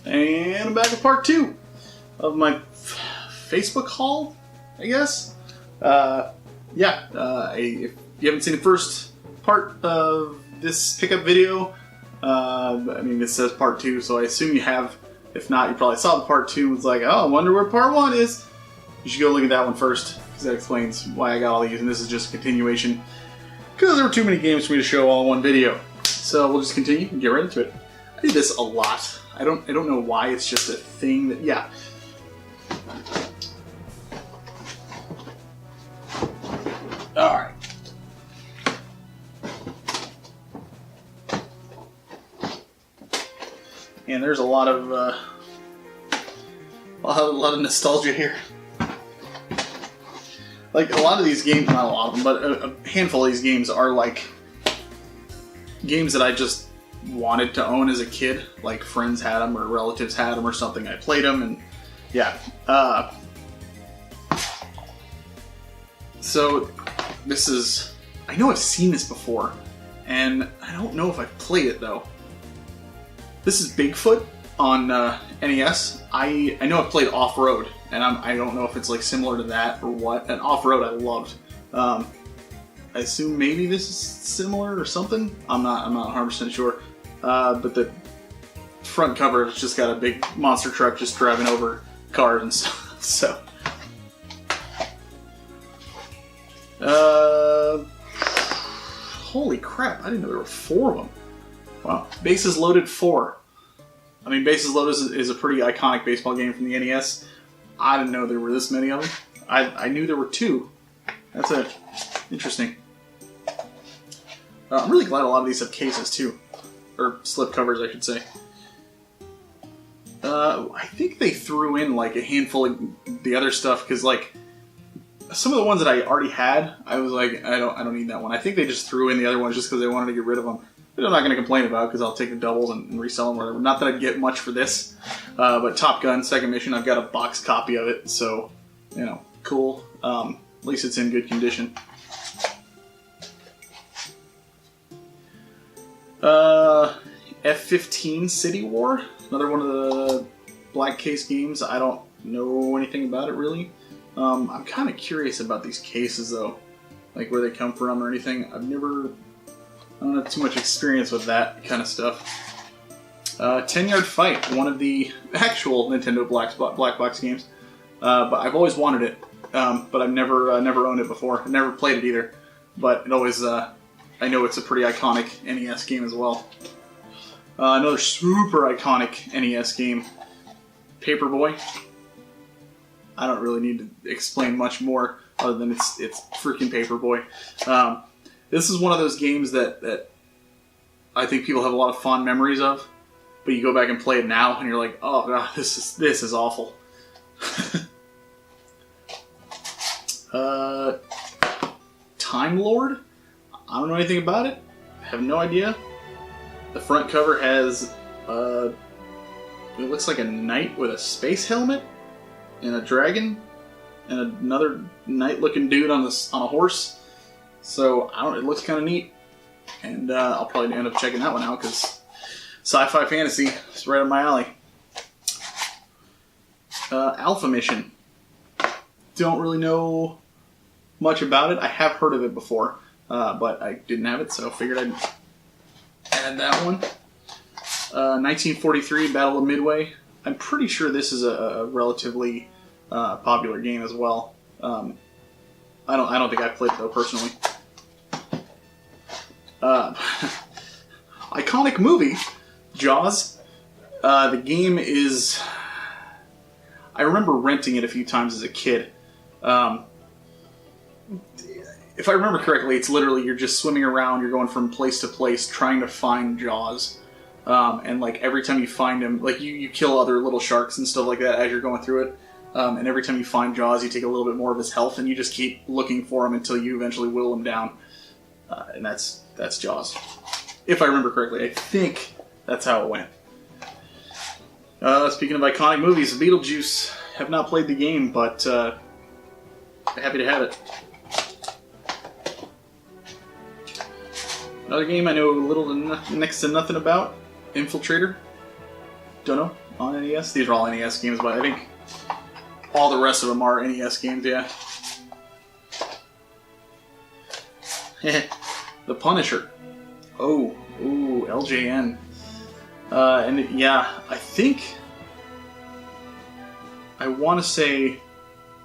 And I'm back with part 2 of my Facebook haul, I guess. If you haven't seen the first part of this pickup video, this says part 2, so I assume you have. If not, you probably saw the part 2 and was like, oh, I wonder where part 1 is. You should go look at that one first, because that explains why I got all these, and this is just a continuation. Because there were too many games for me to show all in one video. So we'll just continue and get right into it. I do this a lot. I don't know why, it's just a thing that, yeah. Alright. And there's a lot of nostalgia here. Like, a lot of these games, not a lot of them, but a handful of these games are like games that I just wanted to own as a kid. Like, friends had them or relatives had them or something. I played them, and yeah. So this is, I know I've seen this before, and I don't know if I've played it though. This is Bigfoot on NES. I know I've played Off-Road, and I don't know if it's like similar to that or what. And Off-Road I loved. I assume maybe this is similar or something. I'm not 100% sure. But the front cover has just got a big monster truck just driving over cars and stuff. So, holy crap! I didn't know there were 4 of them. Wow, Bases Loaded 4. I mean, Bases Loaded is a pretty iconic baseball game from the NES. I didn't know there were this many of them. I knew there were 2. That's it. Interesting. I'm really glad a lot of these have cases too. Or slip covers, I should say. I think they threw in like a handful of the other stuff because like some of the ones that I already had, I was like, I don't need that one. I think they just threw in the other ones just because they wanted to get rid of them. Which I'm not going to complain about because I'll take the doubles and resell them or whatever. Not that I'd get much for this, but Top Gun Second Mission, I've got a box copy of it, so you know, cool. At least it's in good condition. F-15 City War, another one of the black case games. I don't know anything about it really. I'm kind of curious about these cases though, like where they come from or anything. I don't have too much experience with that kind of stuff. 10-Yard Fight, one of the actual Nintendo black box games, but I've always wanted it, but I've never owned it before. I've never played it either, but it always. I know it's a pretty iconic NES game as well. Another super iconic NES game, Paperboy. I don't really need to explain much more other than it's freaking Paperboy. This is one of those games that I think people have a lot of fond memories of, but you go back and play it now and you're like, oh god, this is awful. Time Lord? I don't know anything about it. I have no idea. The front cover has, it looks like a knight with a space helmet and a dragon and another knight-looking dude on a horse. So, it looks kind of neat. And I'll probably end up checking that one out because sci-fi fantasy is right up my alley. Alpha Mission. Don't really know much about it. I have heard of it before. But I didn't have it, so figured I'd add that one. 1943, Battle of Midway. I'm pretty sure this is a relatively popular game as well. I don't think I've played it though personally. Iconic movie, Jaws. The game is. I remember renting it a few times as a kid. If I remember correctly, it's literally you're just swimming around, you're going from place to place trying to find Jaws. And like every time you find him, like you kill other little sharks and stuff like that as you're going through it. And every time you find Jaws, you take a little bit more of his health and you just keep looking for him until you eventually whittle him down. And that's Jaws. If I remember correctly, I think that's how it went. Speaking of iconic movies, Beetlejuice. Have not played the game, but happy to have it. Another game I know little to next to nothing about, Infiltrator. Don't know. On NES? These are all NES games, but I think all the rest of them are NES games, yeah. The Punisher. Oh, ooh, LJN. And yeah, I think... I want to say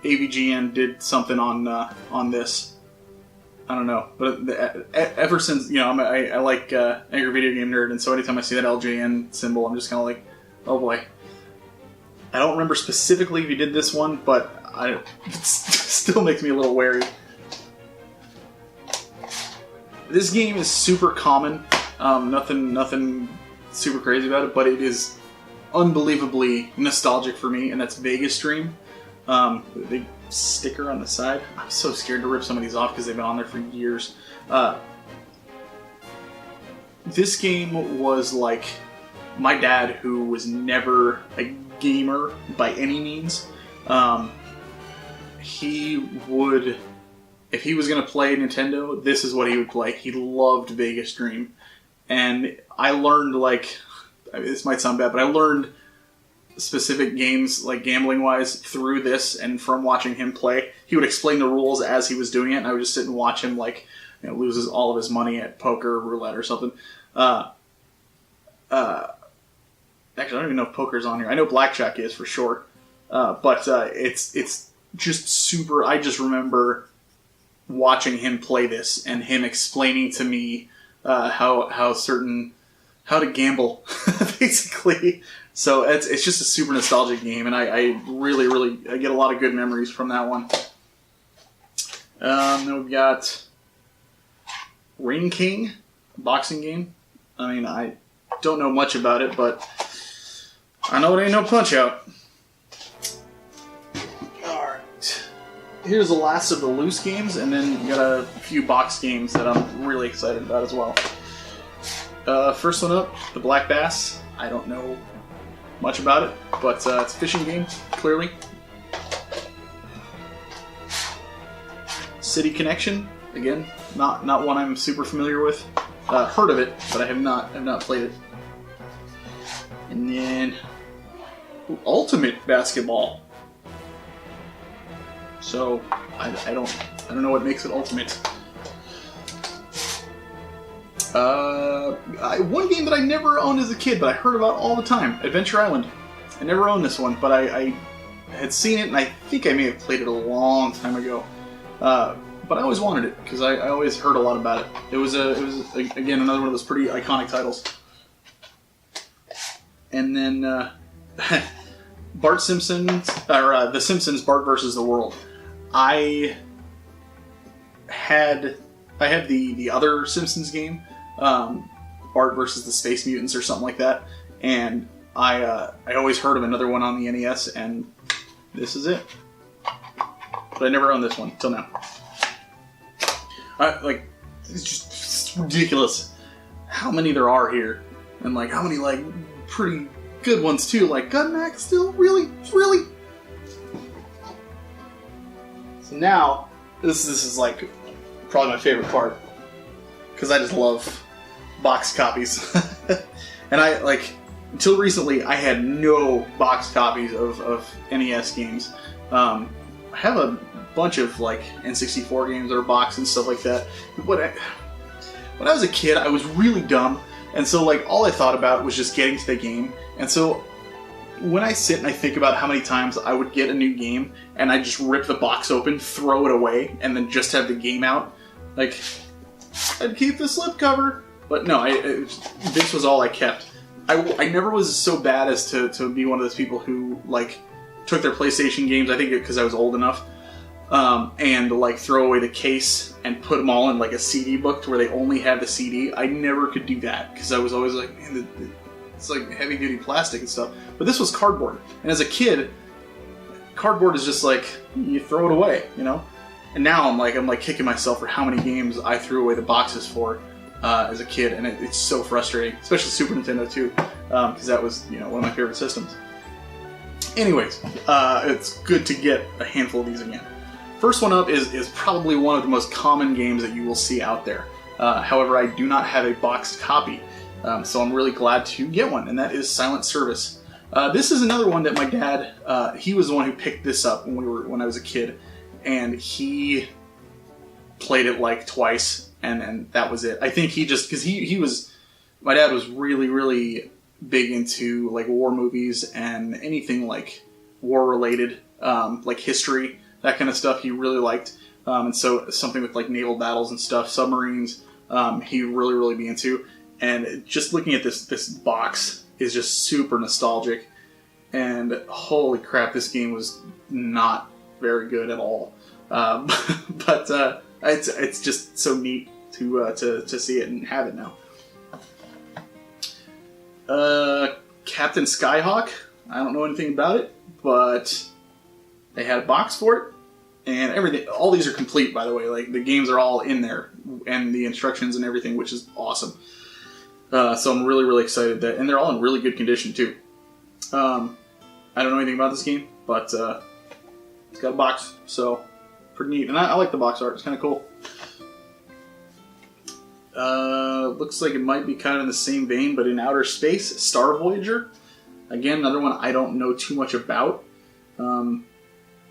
AVGN did something on this. I don't know, but ever since, you know, I like Angry Video Game Nerd, and so anytime I see that LJN symbol, I'm just kind of like, oh boy. I don't remember specifically if you did this one, but it still makes me a little wary. This game is super common, nothing super crazy about it, but it is unbelievably nostalgic for me, and that's Vegas Dream. The big sticker on the side. I'm so scared to rip some of these off because they've been on there for years. This game was like my dad, who was never a gamer by any means. He would, if he was going to play Nintendo, this is what he would play. He loved Vegas Dream. And I learned, like, this might sound bad, but I learned specific games, like gambling-wise, through this and from watching him play. He would explain the rules as he was doing it, and I would just sit and watch him, like, you know, loses all of his money at poker or roulette or something. Actually, I don't even know if poker's on here. I know blackjack is for sure, but it's just super. I just remember watching him play this and him explaining to me how to gamble, basically. So it's just a super nostalgic game, and I really get a lot of good memories from that one. Then we've got Ring King, a boxing game. I mean, I don't know much about it, but I know it ain't no Punch-Out. Alright. Here's the last of the loose games, and then you got a few box games that I'm really excited about as well. First one up, the Black Bass. I don't know much about it, but it's a fishing game, clearly. City Connection, again, not one I'm super familiar with. Heard of it, but I have not played it. And then Ultimate Basketball. So I don't know what makes it ultimate. One game that I never owned as a kid, but I heard about all the time, Adventure Island. I never owned this one, but I had seen it, and I think I may have played it a long time ago. But I always wanted it because I always heard a lot about it. It was again another one of those pretty iconic titles. And then Bart Simpson's The Simpsons: Bart vs. the World. I had the other Simpsons game, Bart versus the Space Mutants or something like that, and I always heard of another one on the NES, and this is it. But I never owned this one till now. It's just ridiculous how many there are here, and like how many like pretty good ones too. Like Gunmax, still really. So now this is like probably my favorite part because I just love box copies, and I like until recently I had no box copies of NES games. I have a bunch of like N64 games that are boxed and stuff like that. When I was a kid, I was really dumb, and so like all I thought about was just getting to the game. And so when I sit and I think about how many times I would get a new game and I just rip the box open, throw it away, and then just have the game out, like I'd keep the slipcover. But no, this was all I kept. I never was so bad as to be one of those people who like took their PlayStation games, I think because I was old enough, and like throw away the case and put them all in like a CD book to where they only had the CD. I never could do that because I was always like, man, it's like heavy duty plastic and stuff. But this was cardboard, and as a kid, cardboard is just like you throw it away, you know. And now I'm like kicking myself for how many games I threw away the boxes for as a kid, and it's so frustrating, especially Super Nintendo too, because that was one of my favorite systems. Anyways, it's good to get a handful of these again. First one up is probably one of the most common games that you will see out there. However, I do not have a boxed copy, so I'm really glad to get one, and that is Silent Service. This is another one that my dad, he was the one who picked this up when I was a kid, and he played it like twice, and then that was it. I think he just, because my dad was really, really big into like war movies and anything like war related, like history, that kind of stuff he really liked. And so something with like naval battles and stuff, submarines, he would really, really be into. And just looking at this box is just super nostalgic. And holy crap, this game was not very good at all. But it's just so neat to see it and have it now. Captain Skyhawk. I don't know anything about it, but they had a box for it. And everything, all these are complete, by the way. Like, the games are all in there, and the instructions and everything, which is awesome. So I'm really, really excited and they're all in really good condition too. I don't know anything about this game, but it's got a box, so pretty neat. And I like the box art; it's kind of cool. Looks like it might be kind of in the same vein, but in outer space. Star Voyager. Again, another one I don't know too much about.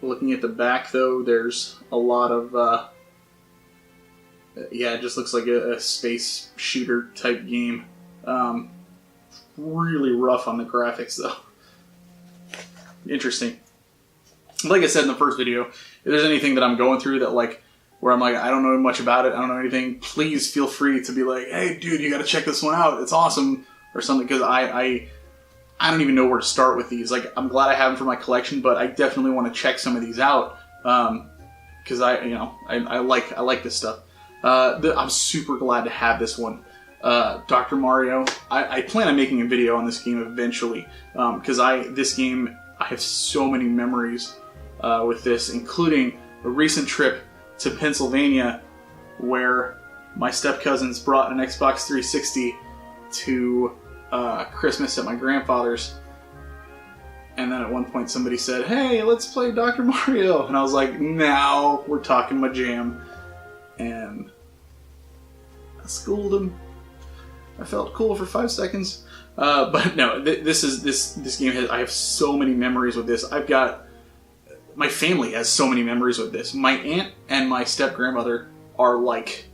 Looking at the back, though, there's a lot of, it just looks like a space shooter type game. Really rough on the graphics, though. Interesting. Like I said in the first video, if there's anything that I'm going through that, like, where I'm like, I don't know much about it, I don't know anything, please feel free to be like, hey, dude, you gotta check this one out, it's awesome, or something, because I don't even know where to start with these. Like, I'm glad I have them for my collection, but I definitely want to check some of these out, because I like this stuff. I'm super glad to have this one. Dr. Mario. I plan on making a video on this game eventually, because this game, I have so many memories with this, including a recent trip to Pennsylvania where my step-cousins brought an Xbox 360 to Christmas at my grandfather's, and then at one point somebody said, hey, let's play Dr. Mario, and I was like, now we're talking my jam, and I schooled him. I felt cool for 5 seconds, but no, this game I have so many memories with this. My family has so many memories with this. My aunt and my step-grandmother are like,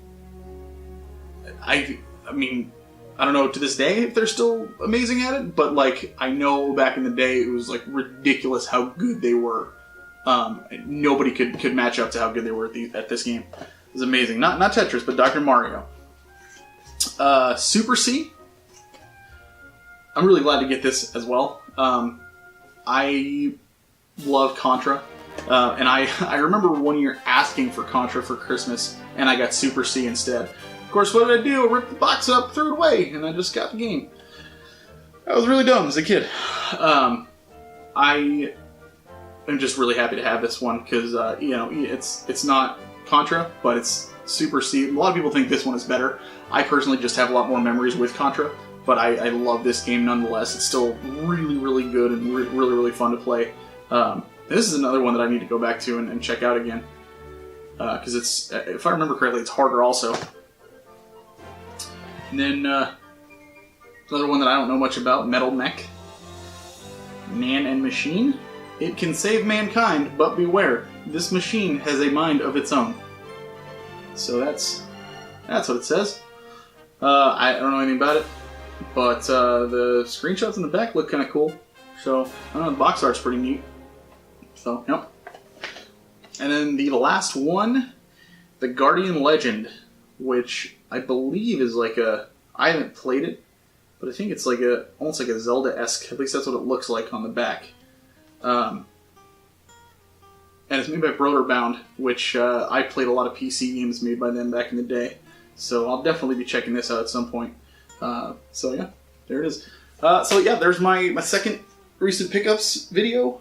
I mean, I don't know to this day if they're still amazing at it, but like, I know back in the day it was like ridiculous how good they were. Nobody could match up to how good they were at this game. It was amazing. Not Tetris, but Dr. Mario. Super C. I'm really glad to get this as well. I love Contra. And I remember one year asking for Contra for Christmas, and I got Super C instead. Of course, what did I do? I ripped the box up, threw it away, and I just got the game. I was really dumb as a kid. I am just really happy to have this one, because, it's not Contra, but it's Super C. A lot of people think this one is better. I personally just have a lot more memories with Contra, but I love this game nonetheless. It's still really, really good and really, really fun to play. This is another one that I need to go back to and check out again. Because it's, if I remember correctly, it's harder also. And then, another one that I don't know much about, Metal Mech. Man and Machine. It can save mankind, but beware, this machine has a mind of its own. So that's what it says. I don't know anything about it, but the screenshots in the back look kind of cool. So, I don't know, the box art's pretty neat. So, yep. And then the last one, the Guardian Legend, which I believe is like I haven't played it, but I think it's like almost like a Zelda-esque, at least that's what it looks like on the back. And it's made by Broderbound, which I played a lot of PC games made by them back in the day. So I'll definitely be checking this out at some point. So yeah, there it is. So yeah, there's my second recent pickups video.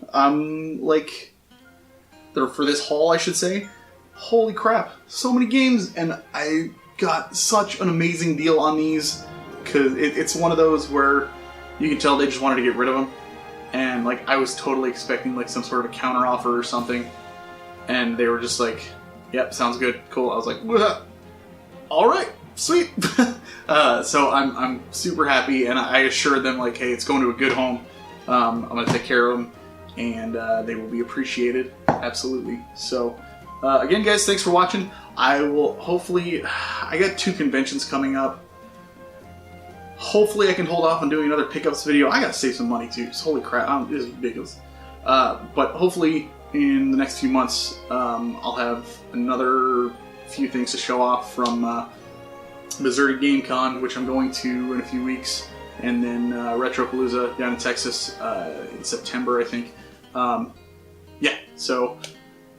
For this haul, I should say. Holy crap, so many games, and I got such an amazing deal on these, because it's one of those where you can tell they just wanted to get rid of them. And like, I was totally expecting like some sort of a counter offer or something, and they were just like, yep, sounds good, cool. I was like, alright, sweet. So I'm super happy, and I assured them like, hey, it's going to a good home, I'm going to take care of them, and they will be appreciated, absolutely. So, again, guys, thanks for watching. I will hopefully, I got 2 conventions coming up. Hopefully I can hold off on doing another pickups video. I gotta save some money too, because holy crap, this is ridiculous. But hopefully in the next few months, I'll have another few things to show off from Missouri Game Con, which I'm going to in a few weeks, and then Retropalooza down in Texas in September, I think. Yeah, so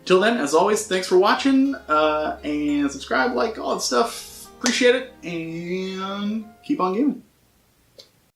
till then, as always, thanks for watching, and subscribe, like, all that stuff. Appreciate it, and keep on gaming.